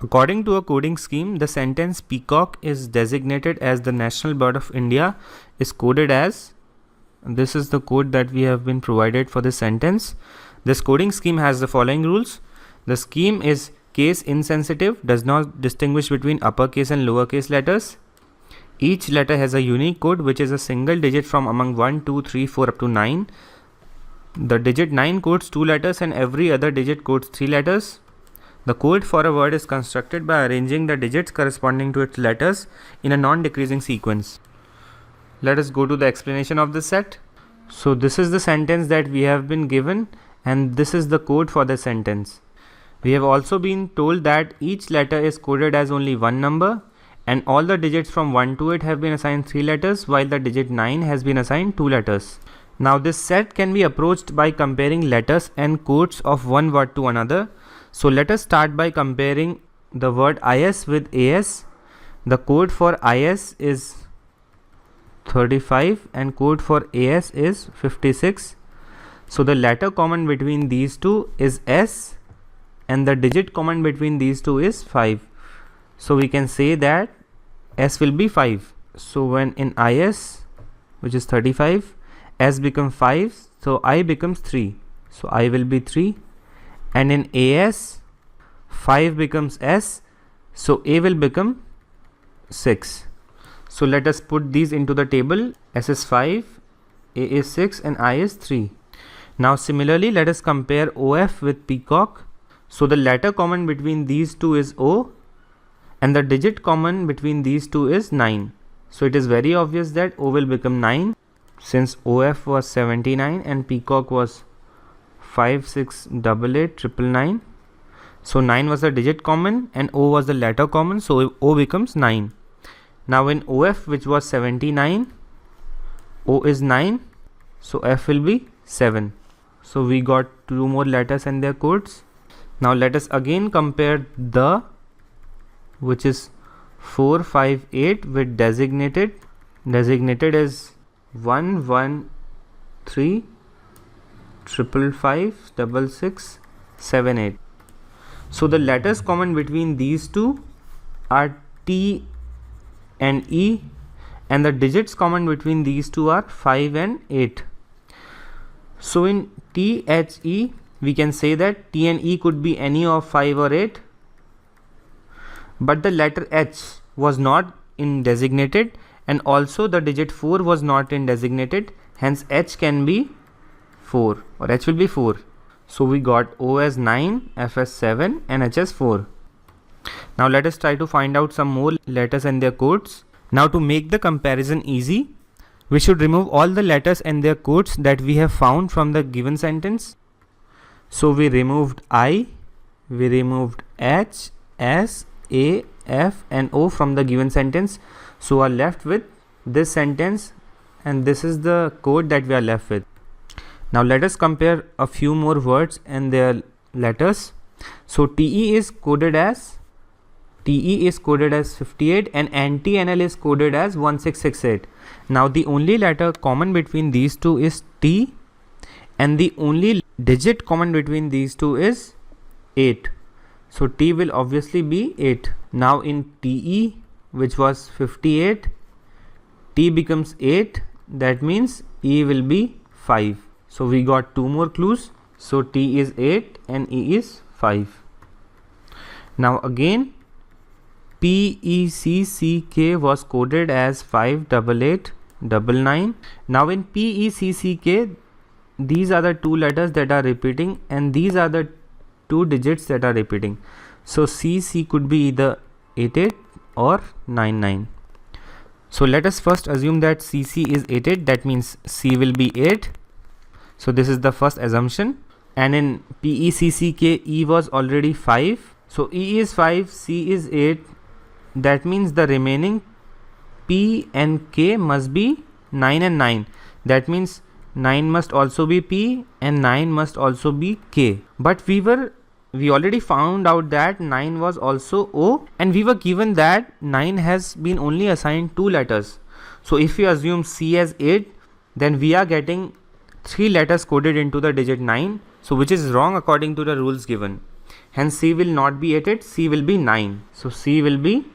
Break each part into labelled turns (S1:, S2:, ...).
S1: According to a coding scheme, the sentence peacock is designated as the national bird of India is coded as, this is the code that we have been provided for this sentence. This coding scheme has the following rules. The scheme is case insensitive, does not distinguish between uppercase and lowercase letters. Each letter has a unique code which is a single digit from among 1, 2, 3, 4 up to 9. The digit 9 codes 2 letters and every other digit codes 3 letters. The code for a word is constructed by arranging the digits corresponding to its letters in a non-decreasing sequence. Let us go to the explanation of this set. So this is the sentence that we have been given and this is the code for the sentence. We have also been told that each letter is coded as only one number and all the digits from 1 to 8 have been assigned 3 letters while the digit 9 has been assigned 2 letters. Now this set can be approached by comparing letters and codes of one word to another. So let us start by comparing the word IS with AS. The code for IS is 35 and code for AS is 56. So the letter common between these two is S and the digit common between these two is 5. So we can say that S will be 5. So when in IS, which is 35, S becomes 5, so I becomes 3. So I will be 3. And in AS, 5 becomes S, so A will become 6. So let us put these into the table. S is 5, A is 6 and I is 3. Now similarly, let us compare OF with peacock. So the letter common between these two is O and the digit common between these two is 9. So it is very obvious that O will become 9 since OF was 79 and peacock was 5, 6, 8, 8, 999. So 9 was the digit common and O was the letter common, so O becomes 9. Now in OF, which was 79, O is 9, so F will be 7. So we got 2 more letters and their codes. Now let us again compare the, which is 4, 5, 8 with designated. Designated is 1, 1, 3, 555, 66, 78. So the letters common between these two are T and E and the digits common between these two are 5 and 8. So in THE we can say that T and E could be any of 5 or 8, but the letter H was not in designated and also the digit 4 was not in designated, hence H can be 4 or H will be 4. So we got O as 9, F as 7 and H as 4. Now let us try to find out some more letters and their codes. Now to make the comparison easy, we should remove all the letters and their codes that we have found from the given sentence. So we removed I, we removed H, S, A, F and O from the given sentence. So we are left with this sentence and this is the code that we are left with. Now let us compare a few more words and their letters. So TE is coded as 58 and anti-NL is coded as 1668. Now the only letter common between these two is T and the only digit common between these two is 8. So T will obviously be 8. Now in TE, which was 58, T becomes 8, that means E will be 5. So we got 2 more clues. So T is 8 and E is 5. Now again PECCK was coded as 58899. Now in PECCK, these are the 2 letters that are repeating and these are the 2 digits that are repeating. So CC could be either 88 or 99. So let us first assume that CC is 88, that means C will be 8. So this is the first assumption. And in PECCK, E was already 5. So E is 5, C is 8. That means the remaining P and K must be 9 and 9. That means 9 must also be P and 9 must also be K. But we already found out that 9 was also O and we were given that 9 has been only assigned 2 letters. So if we assume C as 8, then we are getting 3 letters coded into the digit 9, so which is wrong according to the rules given. hence C will not be 8, C will be 9. So C will be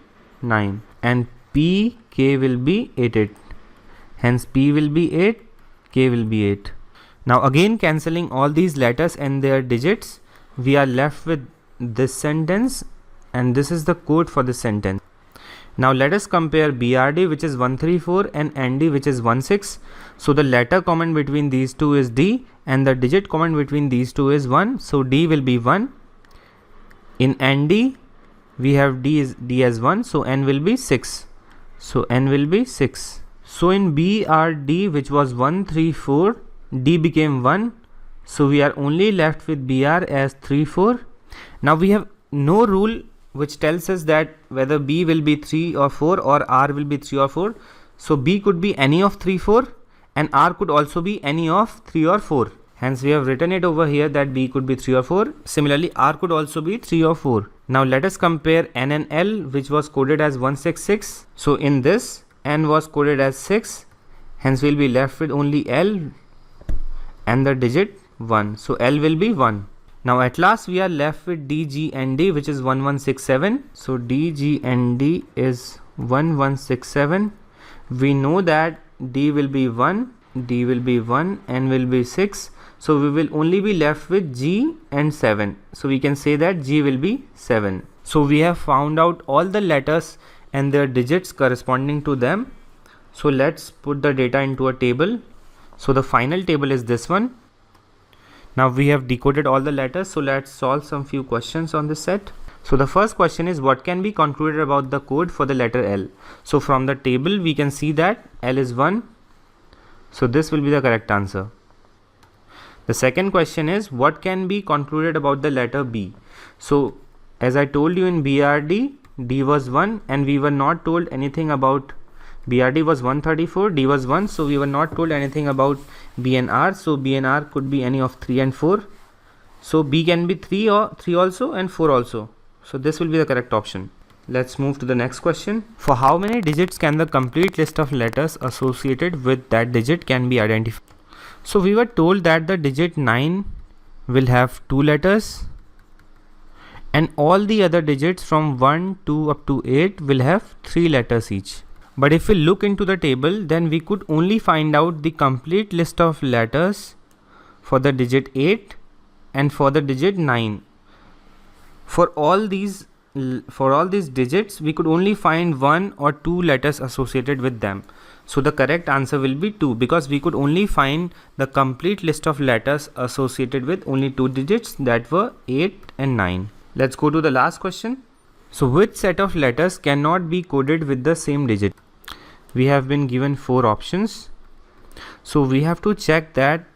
S1: 9 and P, K will be 8. Hence P will be 8, K will be 8. Now again cancelling all these letters and their digits, we are left with this sentence, and this is the code for this sentence. Now let us compare BRD, which is 134, and ND, which is 16. So the letter common between these two is D and the digit common between these two is 1. So D will be 1. In ND we have D as 1, so N will be 6. So N will be 6. So in BRD, which was 134, D became 1. So we are only left with BR as 34. Now we have no rule which tells us that whether B will be 3 or 4 or R will be 3 or 4. So B could be any of 3, 4 and R could also be any of 3 or 4. Hence we have written it over here that B could be 3 or 4. Similarly, R could also be 3 or 4. Now let us compare N and L, which was coded as 166. So in this, N was coded as 6. Hence we'll be left with only L and the digit 1. So L will be 1. Now at last we are left with D, G and D, which is 1167. So D, G and D is 1167. We know that D will be 1, D will be 1, N will be 6. So we will only be left with G and 7. So we can say that G will be 7. So we have found out all the letters and their digits corresponding to them. So let's put the data into a table. So the final table is this one. Now we have decoded all the letters. So let's solve some few questions on this set. So the first question is, what can be concluded about the code for the letter L? So from the table we can see that L is 1. So this will be the correct answer. The second question is, what can be concluded about the letter B? So as I told you in BRD, D was 1 and we were not told anything about BRD was 134, D was 1. So we were not told anything about B and R. So B and R could be any of 3 and 4. So B can be 3 or 3 also and 4 also. So this will be the correct option. Let's move to the next question. For how many digits can the complete list of letters associated with that digit can be identified? So we were told that the digit 9 will have 2 letters and all the other digits from 1, 2 up to 8 will have 3 letters each. But if we look into the table, then we could only find out the complete list of letters for the digit 8 and for the digit 9. For all these digits, we could only find 1 or 2 letters associated with them. So the correct answer will be 2, because we could only find the complete list of letters associated with only 2 digits, that were 8 and 9. Let's go to the last question. So which set of letters cannot be coded with the same digit? We have been given 4 options. So we have to check that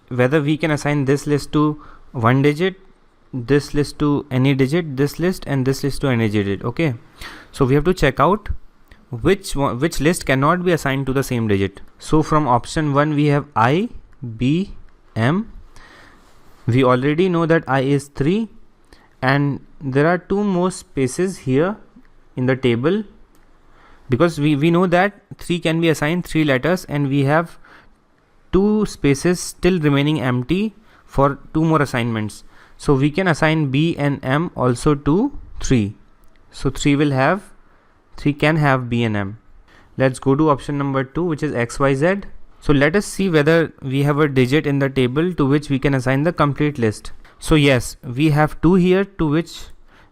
S1: whether we can assign this list to 1 digit, this list to any digit, this list and this list to any digit. Okay, so we have to check out which list cannot be assigned to the same digit. So from option 1 we have I, B, M. We already know that I is 3 and there are 2 more spaces here in the table, because we know that 3 can be assigned 3 letters and we have 2 spaces still remaining empty for 2 more assignments. So we can assign B and M also to 3. So 3 can have B and M. Let's go to option number 2, which is XYZ. So let us see whether we have a digit in the table to which we can assign the complete list. So yes, we have 2 here to which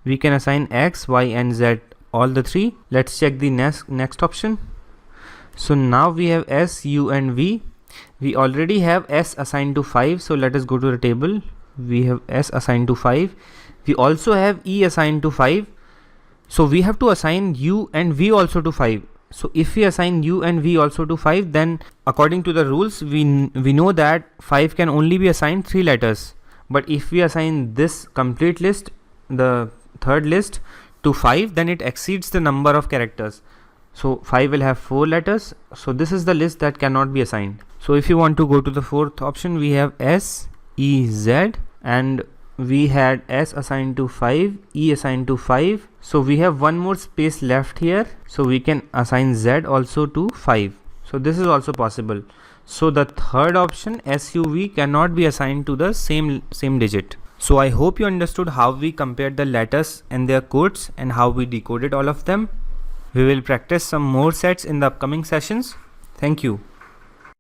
S1: we can assign X, Y and Z, all the 3. Let's check the next option. So now we have S, U and V. We already have S assigned to 5. So let us go to the table. We have S assigned to 5. We also have E assigned to 5. So we have to assign U and V also to 5. So if we assign U and V also to 5, then according to the rules, we know that 5 can only be assigned 3 letters. But if we assign this complete list, the third list, to 5, then it exceeds the number of characters. So 5 will have 4 letters. So this is the list that cannot be assigned. So if you want to go to the fourth option, we have S, E, Z, and we had S assigned to 5, E assigned to 5. So we have 1 more space left here. So we can assign Z also to 5. So this is also possible. So the third option, SUV, cannot be assigned to the same digit. So I hope you understood how we compared the letters and their codes and how we decoded all of them. We will practice some more sets in the upcoming sessions. Thank you.